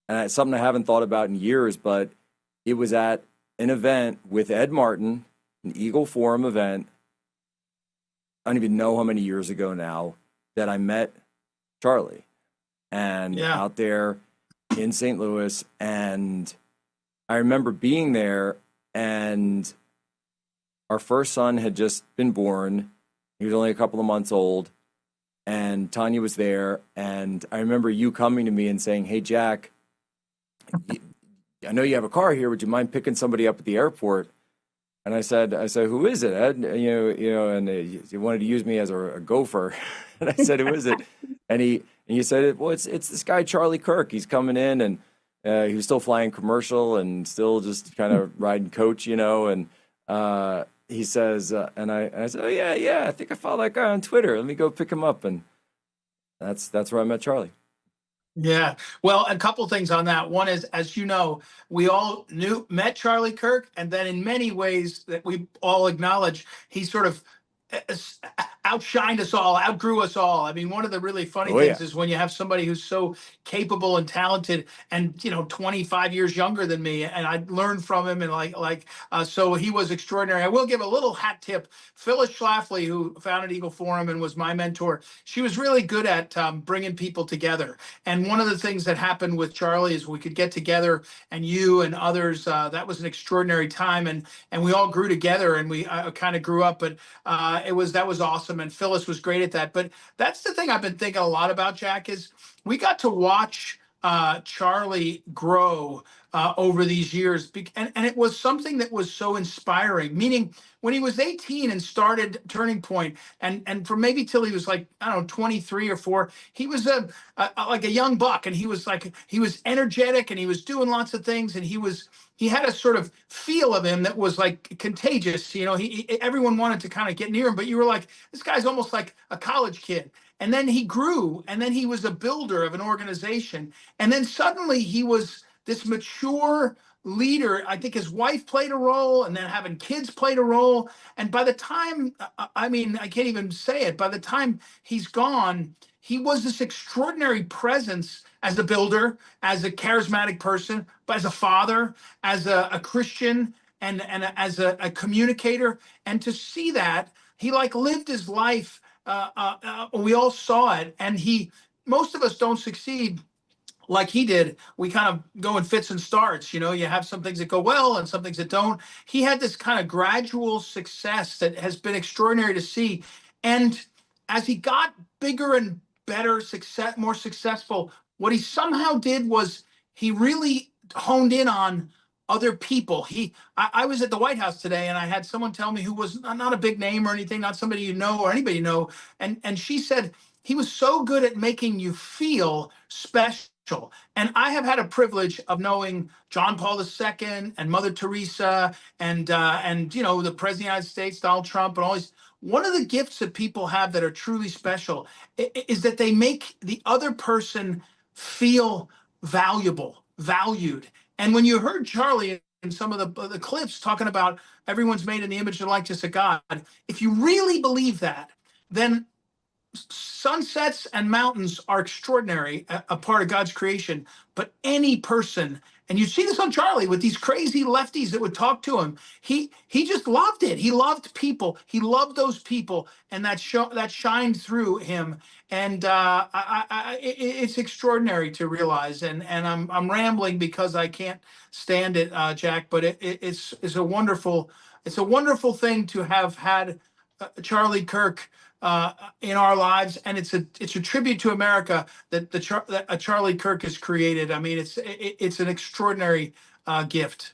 and it's something I haven't thought about in years, but it was at an event with Ed Martin, an Eagle Forum event. I don't even know how many years ago now that I met Charlie, and Yeah. out there in St. Louis. And I remember being there, and our first son had just been born. He was only a couple of months old, and Tanya was there. And I remember you coming to me and saying, "Hey, Jack, I know you have a car here. Would you mind picking somebody up at the airport?" And I said, "Who is it, Ed?" And he wanted to use me as a gopher. And I said, "Who is it?" And he said, "Well, it's this guy Charlie Kirk. He's coming in, and he was still flying commercial and still just kind of riding coach, And he says, and I said, "Oh yeah, I think I follow that guy on Twitter. Let me go pick him up." And that's where I met Charlie. Yeah. Well, a couple things on that. One is, as you know, we all met Charlie Kirk, and then in many ways that we all acknowledge, he sort of outshined us all, outgrew us all. I mean, one of the really funny Oh yeah. things is when you have somebody who's so capable and talented and, 25 years younger than me, and I learned from him, and so he was extraordinary. I will give a little hat tip. Phyllis Schlafly, who founded Eagle Forum and was my mentor, she was really good at bringing people together. And one of the things that happened with Charlie is we could get together, and you and others, that was an extraordinary time, and we all grew together, and we kind of grew up. But that was awesome, and Phyllis was great at that. But that's the thing I've been thinking a lot about, Jack, is we got to watch Charlie grow over these years, and it was something that was so inspiring. Meaning, when he was 18 and started Turning Point, and for maybe till he was like, I don't know, 23 or 4, he was like a young buck, and he was energetic, and he was doing lots of things, and he had a sort of feel of him that was like contagious. Everyone wanted to kind of get near him, but you were like, this guy's almost like a college kid. And then he grew, and then he was a builder of an organization, and then suddenly he was this mature leader. I think his wife played a role, and then having kids played a role. And by the time, I mean, I can't even say it, by the time he's gone, he was this extraordinary presence as a builder, as a charismatic person, but as a father, as a Christian, and as a communicator. And to see that, he like lived his life. We all saw it, and most of us don't succeed like he did. We kind of go in fits and starts. You have some things that go well and some things that don't. He had this kind of gradual success that has been extraordinary to see. And as he got bigger and better, more successful, what he somehow did was he really honed in on other people. I was at the White House today, and I had someone tell me, who was not a big name or anything, not somebody you know or anybody you know, and she said he was so good at making you feel special. And I have had a privilege of knowing John Paul II and Mother Teresa and the President of the United States, Donald Trump, and all these. One of the gifts that people have that are truly special is that they make the other person feel valued. And when you heard Charlie in some of the clips talking about everyone's made in the image and likeness of God, if you really believe that, then sunsets and mountains are extraordinary, a part of God's creation. But any person, and you see this on Charlie with these crazy lefties that would talk to him, he just loved it. He loved people. He loved those people, and that shined through him. And it's extraordinary to realize. And I'm rambling because I can't stand it, Jack. But it's a wonderful thing to have had Charlie Kirk in our lives, and it's a tribute to America that that Charlie Kirk has created. I mean, it's an extraordinary gift.